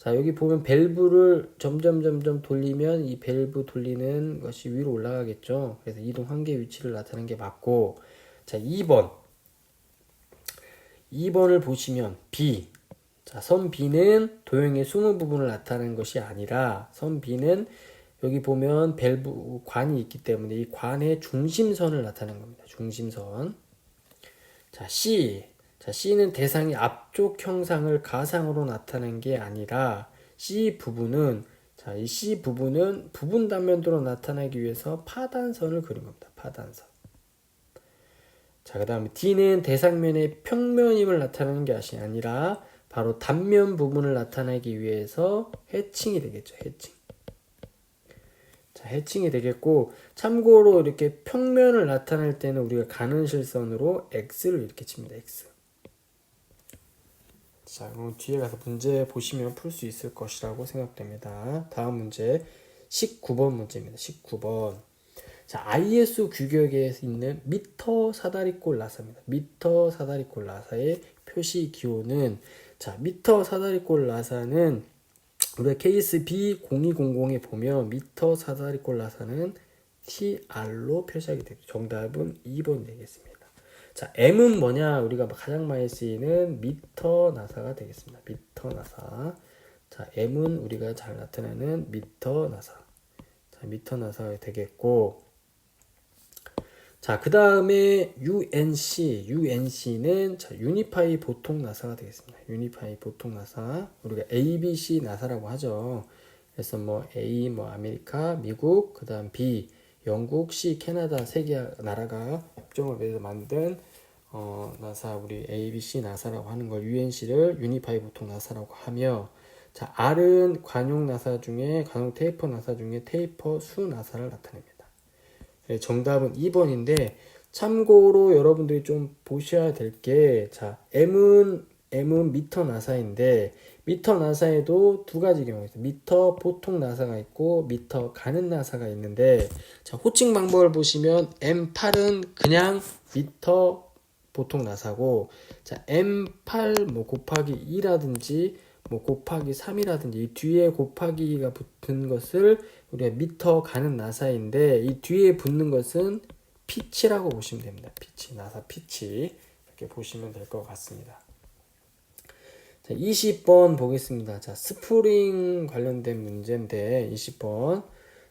자, 여기 보면 밸브를 점점 돌리면 이 밸브 돌리는 것이 위로 올라가겠죠. 그래서 이동 한계 위치를 나타내는 게 맞고, 자, 2번을 보시면 B. 자, 선 B는 도형의 숨은 부분을 나타내는 것이 아니라 선 B는 여기 보면 밸브 관이 있기 때문에 이 관의 중심선을 나타내는 겁니다. 중심선. 자, C. 자, C는 대상이 앞쪽 형상을 가상으로 나타낸 게 아니라 C 부분은 자, 이 C 부분은 부분 단면도로 나타내기 위해서 파단선을 그린 겁니다. 파단선. 자, 그 다음에 D는 대상면의 평면임을 나타내는 게 아니라 바로 단면 부분을 나타내기 위해서 해칭이 되겠죠. 해칭. 자, 해칭이 되겠고, 참고로 이렇게 평면을 나타낼 때는 우리가 가는 실선으로 X를 이렇게 칩니다. X. 자, 그럼 뒤에 가서 문제 보시면 풀 수 있을 것이라고 생각됩니다. 다음 문제 19번 문제입니다. 19번. 자, ISO 규격에 있는 미터 사다리꼴 나사입니다. 미터 사다리꼴 나사의 표시 기호는 자, 미터 사다리꼴 나사는 우리가 케이스 B0200에 보면 미터 사다리꼴 나사는 TR로 표시하게 되죠. 정답은 2번 되겠습니다. 자, M은 뭐냐? 우리가 가장 많이 쓰이는 미터 나사가 되겠습니다. 미터 나사. 자, M은 우리가 잘 나타내는 미터 나사. 자, 미터 나사가 되겠고, 자, 그 다음에 UNC는 자, 유니파이 보통 나사가 되겠습니다. 유니파이 보통 나사. 우리가 ABC 나사라고 하죠. 그래서 뭐 A 뭐 아메리카, 미국, 그 다음 B 영국, C 캐나다 세 개 나라가 협정을 맺어 만든 나사 우리 ABC 나사라고 하는 걸 UNC를 유니파이 보통 나사라고 하며 자, R은 관용 나사 중에 관용 테이퍼 나사 중에 테이퍼 수 나사를 나타냅니다. 정답은 2번인데 참고로 여러분들이 좀 보셔야 될 게 자, M은 미터 나사인데 미터 나사에도 두 가지 경우가 있어요. 미터 보통 나사가 있고 미터 가는 나사가 있는데 자, 호칭 방법을 보시면 M8은 그냥 미터 보통 나사고 자, M8 뭐 곱하기 2라든지 뭐 곱하기 3이라든지 이 뒤에 곱하기 2가 붙은 것을 우리가 미터 가는 나사인데 이 뒤에 붙는 것은 피치라고 보시면 됩니다. 피치, 나사 피치 이렇게 보시면 될 것 같습니다. 자, 20번 보겠습니다. 자, 스프링 관련된 문제인데 20번.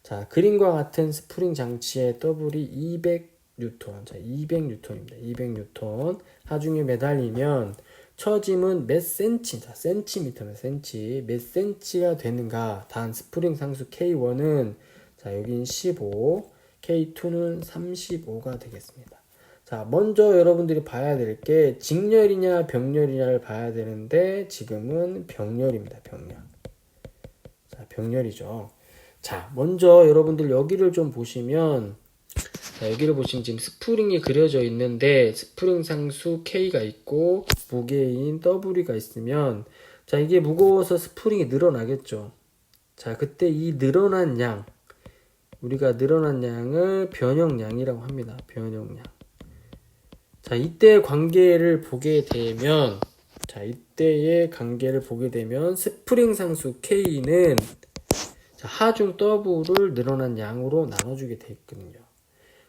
자, 그림과 같은 스프링 장치의 W이 200N. 자, 200N입니다. 200N. 하중에 매달리면 처짐은 몇 센치, 자, 센티미터면 센치, 몇 센치가 되는가? 단 스프링 상수 K1은 자, 여긴 15, K2는 35가 되겠습니다. 자, 먼저 여러분들이 봐야 될 게 직렬이냐 병렬이냐를 봐야 되는데 지금은 병렬입니다. 병렬. 자, 병렬이죠. 자, 먼저 여러분들 여기를 좀 보시면 자, 여기를 보시면 지금 스프링이 그려져 있는데 스프링 상수 K가 있고 무게인 W가 있으면 자, 이게 무거워서 스프링이 늘어나겠죠. 자, 그때 이 늘어난 양 우리가 늘어난 양을 변형량이라고 합니다. 변형량. 자, 이때 관계를 보게 되면 자, 이때의 관계를 보게 되면 스프링 상수 K는 자, 하중 W를 늘어난 양으로 나눠주게 되어 있거든요.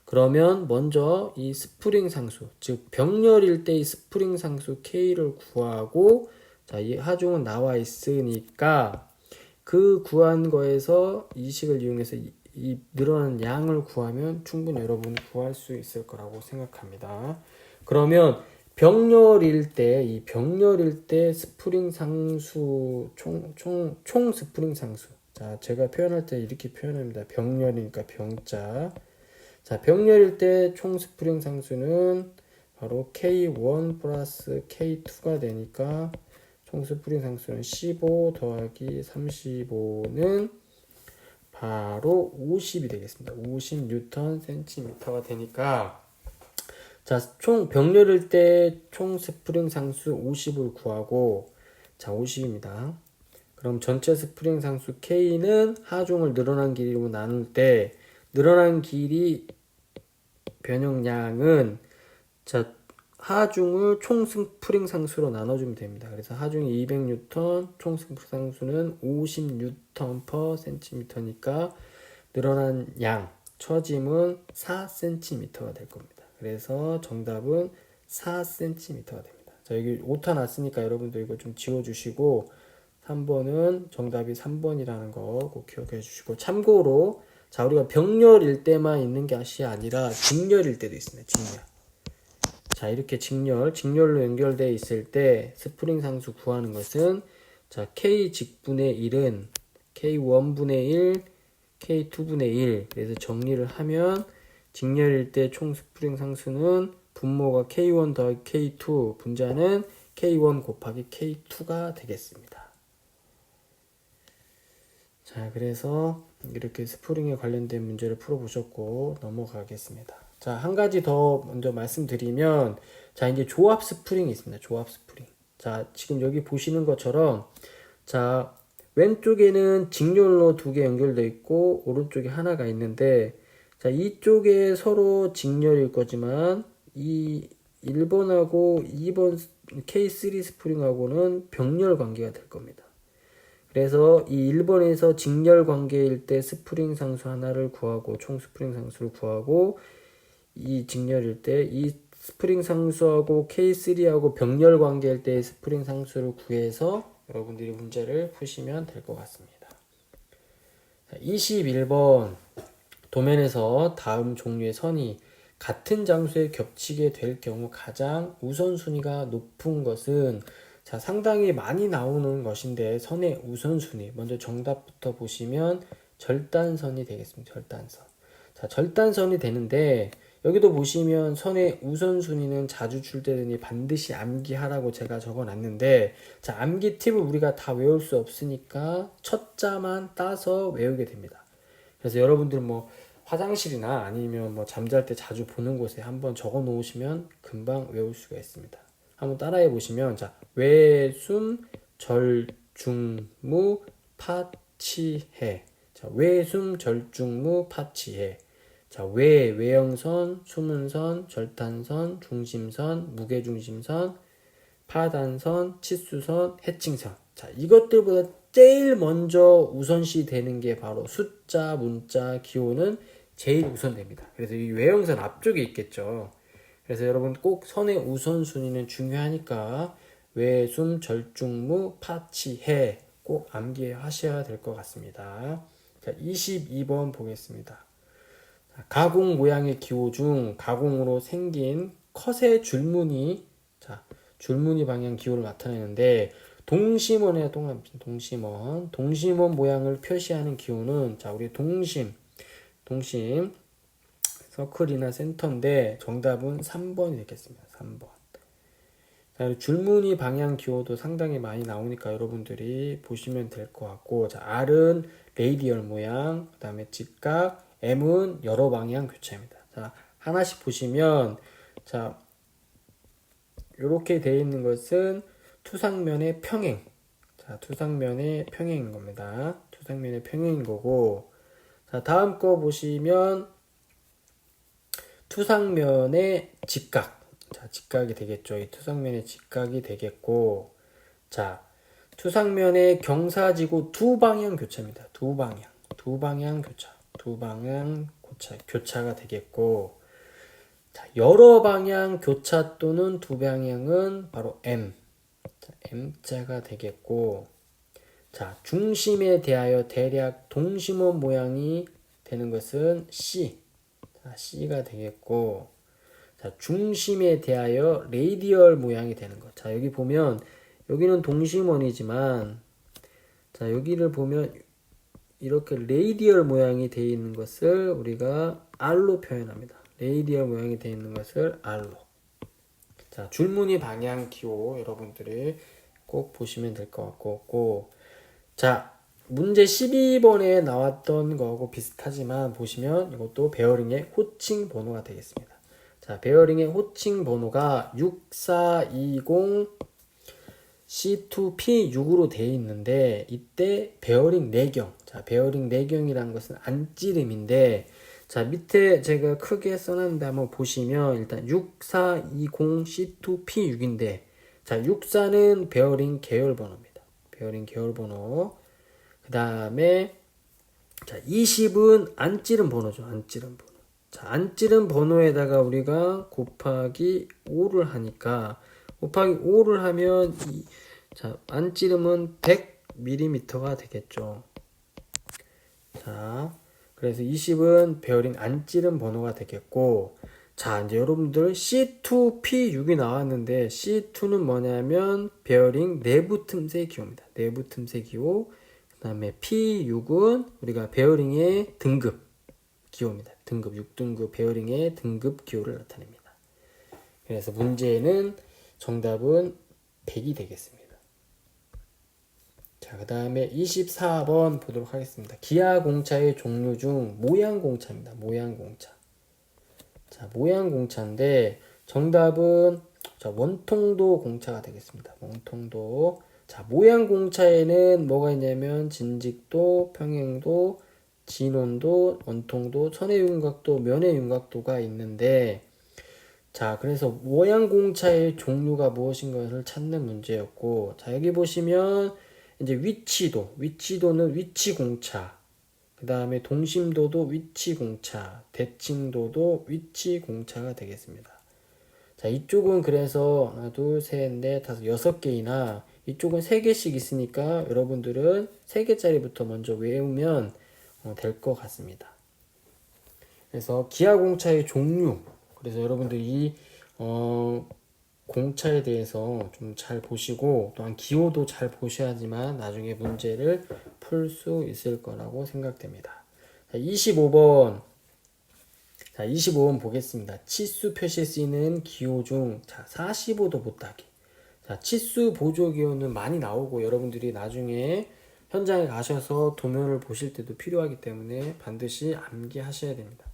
그러면 먼저 이 스프링 상수, 즉 병렬일 때 이 스프링 상수 K를 구하고 자, 이 하중은 나와 있으니까 그 구한 거에서 이 식을 이용해서 이 늘어난 양을 구하면 충분히 여러분이 구할 수 있을 거라고 생각합니다. 그러면 병렬일 때 스프링 상수 총 스프링 상수. 자, 제가 표현할 때 이렇게 표현합니다. 병렬이니까 병자. 자, 병렬일 때 총 스프링 상수는 바로 K1 플러스 K2가 되니까 총 스프링 상수는 15 더하기 35는 바로 50이 되겠습니다. 50 뉴턴 센티미터가 되니까 자, 총 병렬일 때 총 스프링 상수 50을 구하고 자, 50입니다. 그럼 전체 스프링 상수 K는 하중을 늘어난 길이로 나눌 때 늘어난 길이 변형량은 자, 하중을 총 스프링 상수로 나눠주면 됩니다. 그래서 하중이 200N, 총 스프링 상수는 50N/cm니까 늘어난 양, 처짐은 4cm가 될 겁니다. 그래서 정답은 4cm가 됩니다. 자, 여기 오타 났으니까 여러분들 이거 좀 지워주시고 3번은 정답이 3번이라는 거 꼭 기억해 주시고, 참고로 자, 우리가 병렬일 때만 있는 것이 아니라 직렬일 때도 있습니다. 직렬. 자, 이렇게 직렬로 연결되어 있을 때 스프링 상수 구하는 것은, 자, K 직분의 1은 K1분의 1, K2분의 1. 그래서 정리를 하면 직렬일 때 총 스프링 상수는 분모가 K1 더하기 K2, 분자는 K1 곱하기 K2가 되겠습니다. 자, 그래서 이렇게 스프링에 관련된 문제를 풀어보셨고 넘어가겠습니다. 자, 한 가지 더 먼저 말씀드리면, 자, 이제 조합 스프링이 있습니다. 조합 스프링. 자, 지금 여기 보시는 것처럼, 자, 왼쪽에는 직렬로 두 개 연결되어 있고 오른쪽에 하나가 있는데, 자, 이쪽에 서로 직렬일 거지만 이 1번하고 2번 K3 스프링하고는 병렬 관계가 될 겁니다. 그래서 이 1번에서 직렬 관계일 때 스프링 상수 하나를 구하고 총 스프링 상수를 구하고, 이 직렬일 때 이 스프링 상수하고 K3하고 병렬 관계일 때 스프링 상수를 구해서 여러분들이 문제를 푸시면 될 것 같습니다. 21번 도면에서 다음 종류의 선이 같은 장소에 겹치게 될 경우 가장 우선순위가 높은 것은, 자, 상당히 많이 나오는 것인데 선의 우선순위 먼저 정답부터 보시면 절단선이 되겠습니다. 절단선. 자, 절단선이 되는데 여기도 보시면 선의 우선순위는 자주 출제되니 반드시 암기하라고 제가 적어놨는데, 자, 암기 팁을 우리가 다 외울 수 없으니까 첫 자만 따서 외우게 됩니다. 그래서 여러분들 뭐 화장실이나 아니면 뭐 잠잘 때 자주 보는 곳에 한번 적어 놓으시면 금방 외울 수가 있습니다. 한번 따라해 보시면, 자, 외숨 절중무 파치해. 자, 외숨 절중무 파치해. 자, 외형선, 수문선, 절단선, 중심선, 무게중심선, 파단선, 치수선, 해칭선. 자, 이것들보다 제일 먼저 우선시 되는 게 바로 숫자, 문자, 기호는 제일 우선됩니다. 그래서 이 외형선 앞쪽에 있겠죠. 그래서 여러분 꼭 선의 우선순위는 중요하니까 외숨, 절중무, 파치해 꼭 암기하셔야 될 것 같습니다. 자, 22번 보겠습니다. 가공 모양의 기호 중 가공으로 생긴 컷의 줄무늬, 자, 줄무늬 방향 기호를 나타내는데, 동심원에 동심원 모양을 표시하는 기호는, 자, 우리 동심 서클이나 센터인데 정답은 3번이 되겠습니다. 3번. 자, 줄무늬 방향 기호도 상당히 많이 나오니까 여러분들이 보시면 될 것 같고, 자, R은 레이디얼 모양, 그 다음에 직각, M은 여러 방향 교차입니다. 자, 하나씩 보시면, 자, 이렇게 되어 있는 것은 투상면의 평행. 자, 투상면의 평행인 겁니다. 투상면의 평행인 거고, 자, 다음 거 보시면 투상면의 직각. 자, 직각이 되겠죠. 이 투상면의 직각이 되겠고, 자, 투상면의 경사지구 두 방향 교차입니다. 두 방향 교차가 되겠고, 자, 여러 방향 교차 또는 두 방향은 바로 M. 자, M자가 되겠고, 자, 중심에 대하여 대략 동심원 모양이 되는 것은 C. 자, C가 되겠고, 자, 중심에 대하여 레이디얼 모양이 되는 것. 자, 여기 보면 여기는 동심원이지만, 자, 여기를 보면 이렇게 레이디얼 모양이 되어 있는 것을 우리가 R로 표현합니다. 레이디얼 모양이 되어 있는 것을 R로. 자, 줄무늬 방향 기호 여러분들이 꼭 보시면 될 것 같고, 자, 문제 12번에 나왔던 거하고 비슷하지만 보시면 이것도 베어링의 호칭 번호가 되겠습니다. 자, 베어링의 호칭 번호가 6420 C2P6으로 되어 있는데, 이때 베어링 내경. 자, 베어링 내경이라는 것은 안찌름인데, 자, 밑에 제가 크게 써놨는데 한번 보시면 일단 6420C2P6인데 자, 64는 베어링 계열 번호입니다. 베어링 계열 번호. 그 다음에 자, 20은 안 찌른 번호죠. 안 찌른 번호. 자, 안 찌른 번호에다가 우리가 곱하기 5를 하니까 곱하기 5를 하면 자, 안 찌르면 100mm가 되겠죠. 자, 그래서 20은 베어링 안 찌른 번호가 되겠고, 자, 이제 여러분들 C2P6이 나왔는데 C2는 뭐냐면 베어링 내부 틈새 기호입니다. 내부 틈새 기호. 그 다음에 P6은 우리가 베어링의 등급 기호입니다. 등급 6등급 베어링의 등급 기호를 나타냅니다. 그래서 문제는 정답은 100이 되겠습니다. 자, 그 다음에 24번 보도록 하겠습니다. 기아 공차의 종류 중 모양 공차입니다. 모양 공차. 자, 모양 공차인데 정답은 자, 원통도 공차가 되겠습니다. 원통도. 자, 모양 공차에는 뭐가 있냐면 진직도, 평행도, 진원도, 원통도, 천의 윤곽도, 면의 윤곽도가 있는데 자, 그래서 모양 공차의 종류가 무엇인 것을 찾는 문제였고 자, 여기 보시면 이제 위치도는 위치공차, 그 다음에 동심도도 위치공차, 대칭도도 위치공차가 되겠습니다. 자, 이쪽은 그래서 하나, 둘, 셋, 넷, 다섯, 6개이나 이쪽은 3개씩 있으니까 여러분들은 3개짜리부터 먼저 외우면 될 것 같습니다. 그래서 기하공차의 종류, 그래서 여러분들이 공차에 대해서 좀 잘 보시고 또한 기호도 잘 보셔야지만 나중에 문제를 풀 수 있을 거라고 생각됩니다. 자, 25번. 자, 25번 보겠습니다. 치수 표시에 쓰이는 기호 중 자, 45도 못따기. 자, 치수 보조 기호는 많이 나오고 여러분들이 나중에 현장에 가셔서 도면을 보실 때도 필요하기 때문에 반드시 암기하셔야 됩니다.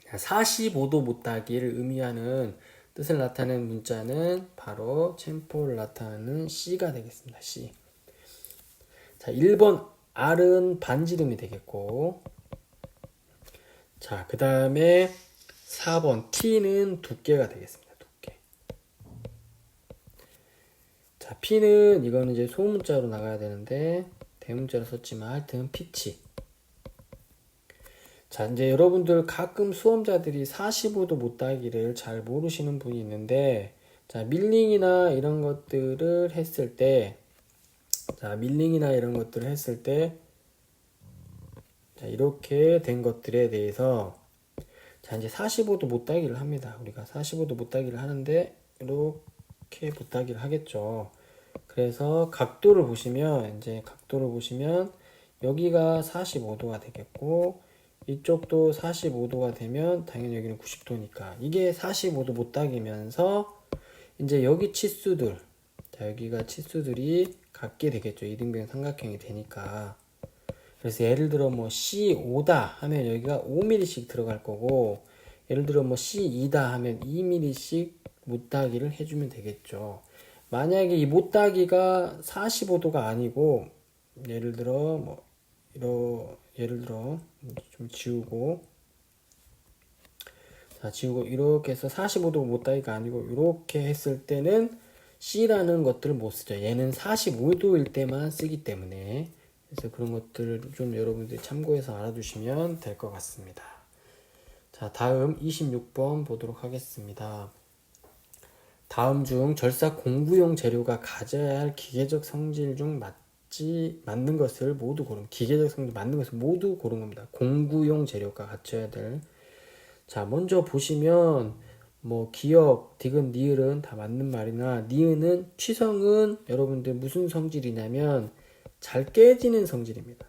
45도 못따기를 의미하는 뜻을 나타내는 문자는 바로 챔포를 나타내는 C가 되겠습니다. C. 자, 1번 R은 반지름이 되겠고 자, 그 다음에 4번 T는 두께가 되겠습니다. 두께. 자, P는 이거는 이제 소문자로 나가야 되는데 대문자로 썼지만 하여튼 피치. 자, 이제 여러분들 가끔 수험자들이 45도 못따기를 잘 모르시는 분이 있는데 자, 밀링이나 이런 것들을 했을 때 자, 자, 이렇게 된 것들에 대해서 자, 이제 45도 못따기를 합니다. 우리가 45도 못따기를 하는데 이렇게 못따기를 하겠죠. 그래서 각도를 보시면 여기가 45도가 되겠고 이쪽도 45도가 되면 당연히 여기는 90도니까 이게 45도 못따기면서 이제 여기 치수들 자, 여기가 치수들이 같게 되겠죠. 이등변 삼각형이 되니까. 그래서 예를 들어 뭐 C5다 하면 여기가 5mm씩 들어갈 거고 예를 들어 뭐 C2다 하면 2mm씩 못따기를 해주면 되겠죠. 만약에 이 못따기가 45도가 아니고 예를 들어 좀 지우고 자, 지우고 이렇게 해서 45도 못따기가 아니고 이렇게 했을 때는 C라는 것들을 못 쓰죠. 얘는 45도일 때만 쓰기 때문에 그래서 그런 것들을 좀 여러분들이 참고해서 알아두시면 될 것 같습니다. 자, 다음 26번 보도록 하겠습니다. 다음 중 절삭 공구용 재료가 가져야 할 기계적 성질 중 맞는 것을 모두 고른 기계적 성질 맞는 것을 모두 고른 겁니다. 공구용 재료가 갖춰야 될. 자, 먼저 보시면 뭐 기역, 디귿, 니을은 다 맞는 말이나 니은은 취성은 여러분들 무슨 성질이냐면 잘 깨지는 성질입니다.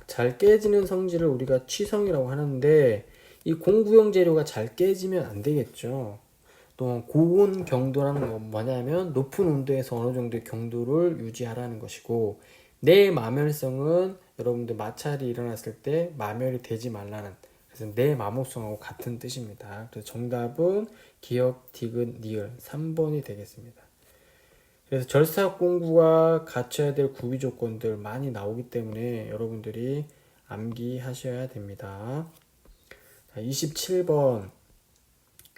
잘 깨지는 성질을 우리가 취성이라고 하는데 이 공구용 재료가 잘 깨지면 안 되겠죠. 또 고온 경도라는 건 뭐냐면 높은 온도에서 어느 정도의 경도를 유지하라는 것이고 내마멸성은 여러분들 마찰이 일어났을 때 마멸이 되지 말라는 그래서 내마모성하고 같은 뜻입니다. 그래서 정답은 기역, 디귿, 니을 3번이 되겠습니다. 그래서 절삭 공구가 갖춰야 될 구비 조건들 많이 나오기 때문에 여러분들이 암기하셔야 됩니다. 자, 27번.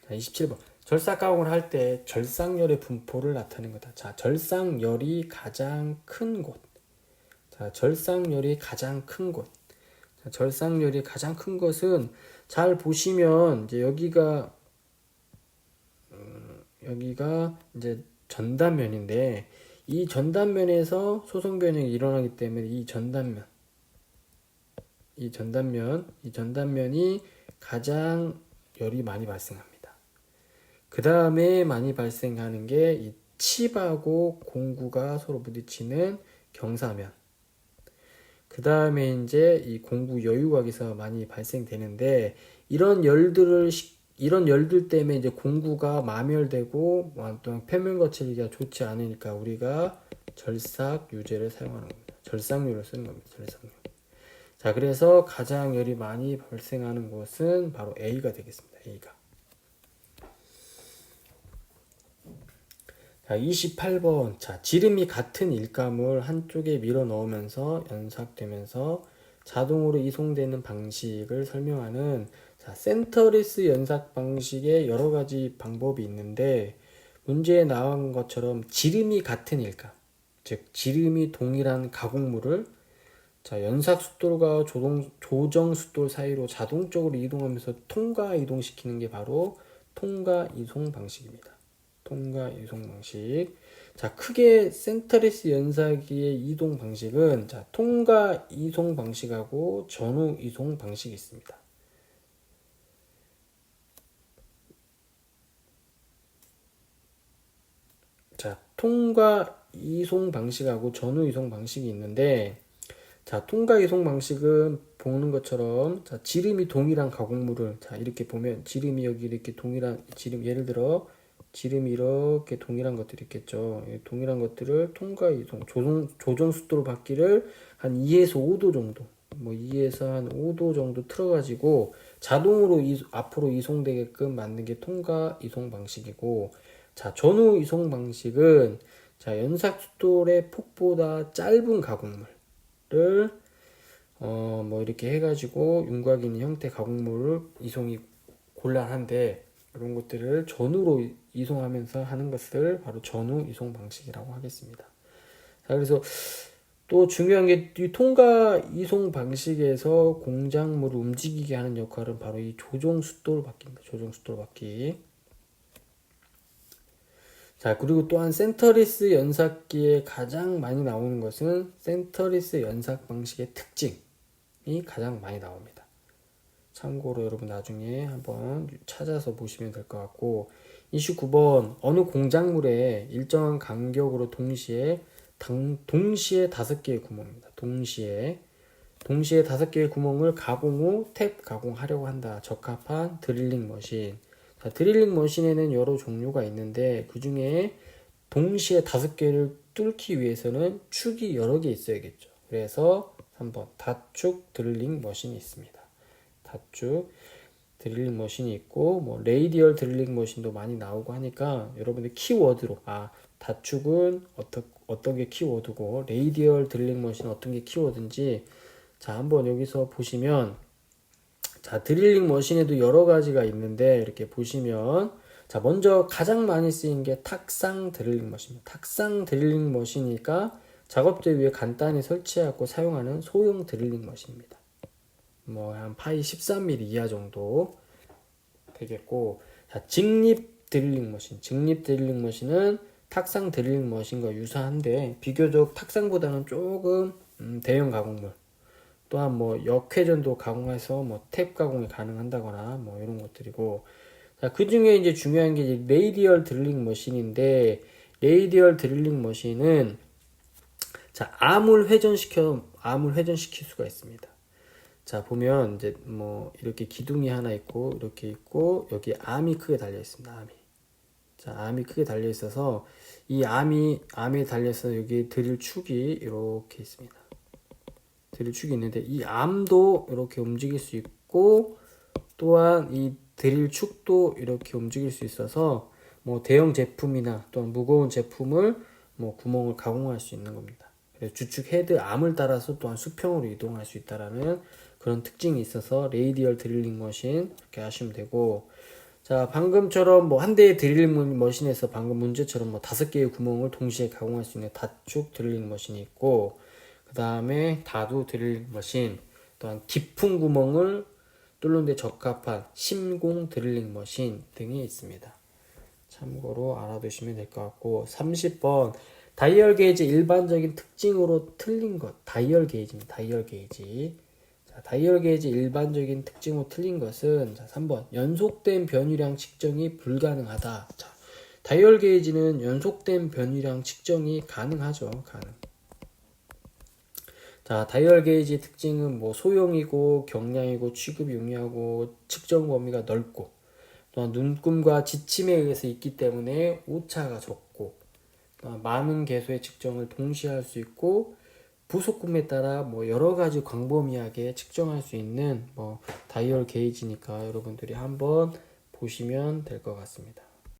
자, 27번. 절삭 가공을 할 때 절삭열의 분포를 나타내는 거다. 자, 절삭열이 가장 큰 곳. 자, 절삭열이 가장 큰 곳. 자, 절삭열이 가장 큰 것은 잘 보시면 이제 여기가 이제 전단면인데 이 전단면에서 소송 변형이 일어나기 때문에 이 전단면이 가장 열이 많이 발생합니다. 그 다음에 많이 발생하는 게 이 칩하고 공구가 서로 부딪히는 경사면. 그 다음에 이제 이 공구 여유각에서 많이 발생되는데 이런 열들 때문에 이제 공구가 마멸되고 또는 표면 거칠기가 좋지 않으니까 우리가 절삭 유제를 사용하는 겁니다. 절삭유를 쓰는 겁니다. 절삭유. 자, 그래서 가장 열이 많이 발생하는 곳은 바로 A가 되겠습니다. A가. 자, 28번. 자, 지름이 같은 일감을 한쪽에 밀어 넣으면서 연삭되면서 자동으로 이송되는 방식을 설명하는 자, 센터리스 연삭 방식의 여러 가지 방법이 있는데 문제에 나온 것처럼 지름이 같은 일감, 즉 지름이 동일한 가공물을 자, 연삭 숫돌과 조정 숫돌 사이로 자동적으로 이동하면서 통과 이동시키는 게 바로 통과 이송 방식입니다. 통과 이송 방식. 자, 크게 센터리스 연사기의 이동 방식은 자, 통과 이송 방식하고 전후 이송 방식이 있습니다. 자, 통과 이송 방식하고 전후 이송 방식이 있는데 자, 통과 이송 방식은 보는 것처럼 자, 지름이 동일한 가공물을 자, 이렇게 보면 지름이 여기 이렇게 동일한 지름 예를 들어 지름이 이렇게 동일한 것들이 있겠죠. 동일한 것들을 통과 이송, 조정速도로 바퀴를 한 2에서 5도 정도, 뭐 2에서 한 5도 정도 틀어가지고 자동으로 앞으로 이송되게끔 만든 게 통과 이송 방식이고, 자, 전후 이송 방식은 자, 연삭 숫돌의 폭보다 짧은 가공물을 뭐 이렇게 해가지고 윤곽이 있는 형태 가공물을 이송이 곤란한데 이런 것들을 전후로 이송하면서 하는 것을 바로 전후 이송 방식이라고 하겠습니다. 자, 그래서 또 중요한 게 이 통과 이송 방식에서 공작물을 움직이게 하는 역할은 바로 이 조정 숫돌 바퀴입니다. 조정 숫돌 바퀴. 자, 그리고 또한 센터리스 연삭기에 가장 많이 나오는 것은 센터리스 연삭 방식의 특징이 가장 많이 나옵니다. 참고로 여러분 나중에 한번 찾아서 보시면 될 것 같고, 29번 어느 공작물에 일정한 간격으로 동시에 5개의 구멍입니다. 동시에 5개의 구멍을 가공 후 탭 가공하려고 한다. 적합한 드릴링 머신. 자, 드릴링 머신에는 여러 종류가 있는데 그 중에 동시에 5개를 뚫기 위해서는 축이 여러 개 있어야겠죠. 그래서 3번 다축 드릴링 머신이 있습니다. 다축 드릴링 머신이 있고 뭐 레이디얼 드릴링 머신도 많이 나오고 하니까 여러분들 키워드로 다축은 어떤 게 키워드고 레이디얼 드릴링 머신은 어떤 게 키워드인지 자, 한번 여기서 보시면 자, 드릴링 머신에도 여러 가지가 있는데 이렇게 보시면 자, 먼저 가장 많이 쓰인 게 탁상 드릴링 머신입니다. 탁상 드릴링 머신이니까 작업대 위에 간단히 설치하고 사용하는 소형 드릴링 머신입니다. 뭐 한 파이 13mm 이하 정도 되겠고, 자, 직립 드릴링 머신. 직립 드릴링 머신은 탁상 드릴링 머신과 유사한데 비교적 탁상보다는 조금 대형 가공물, 또한 뭐 역회전도 가공해서 뭐 탭 가공이 가능한다거나 뭐 이런 것들이고, 자, 그 중에 이제 중요한 게 이제 레이디얼 드릴링 머신인데 레이디얼 드릴링 머신은 자, 암을 회전시킬 수가 있습니다. 자, 보면 이제 뭐 이렇게 기둥이 하나 있고 이렇게 있고 여기 암이 크게 달려 있습니다. 자, 암이 크게 달려 있어서 이 암에 달려서 여기 드릴 축이 이렇게 있습니다. 드릴 축이 있는데 이 암도 이렇게 움직일 수 있고 또한 이 드릴 축도 이렇게 움직일 수 있어서 뭐 대형 제품이나 또는 무거운 제품을 뭐 구멍을 가공할 수 있는 겁니다. 그래서 주축 헤드 암을 따라서 또한 수평으로 이동할 수 있다라는 그런 특징이 있어서 레이디얼 드릴링 머신 이렇게 하시면 되고, 자, 방금처럼 뭐 한 대의 드릴링 머신에서 방금 문제처럼 뭐 5개의 구멍을 동시에 가공할 수 있는 다축 드릴링 머신이 있고, 그 다음에 다두 드릴링 머신, 또한 깊은 구멍을 뚫는 데 적합한 심공 드릴링 머신 등이 있습니다. 참고로 알아두시면 될 것 같고, 30번 다이얼 게이지 일반적인 특징으로 틀린 것. 다이얼 게이지입니다. 다이얼 게이지. 자, 다이얼 게이지 일반적인 특징으로 틀린 것은, 자, 3번 연속된 변유량 측정이 불가능하다. 자, 다이얼 게이지는 연속된 변유량 측정이 가능하죠. 가능. 자, 다이얼 게이지 특징은 뭐 소형이고 경량이고 취급이 용이하고 측정 범위가 넓고, 또한 눈금과 지침에 의해서 있기 때문에 오차가 적고, 많은 개수의 측정을 동시에 할 수 있고, 부속품에 따라 뭐 여러 가지 광범위하게 측정할 수 있는 뭐 다이얼 게이지니까 여러분들이 한번 보시면 될 것 같습니다.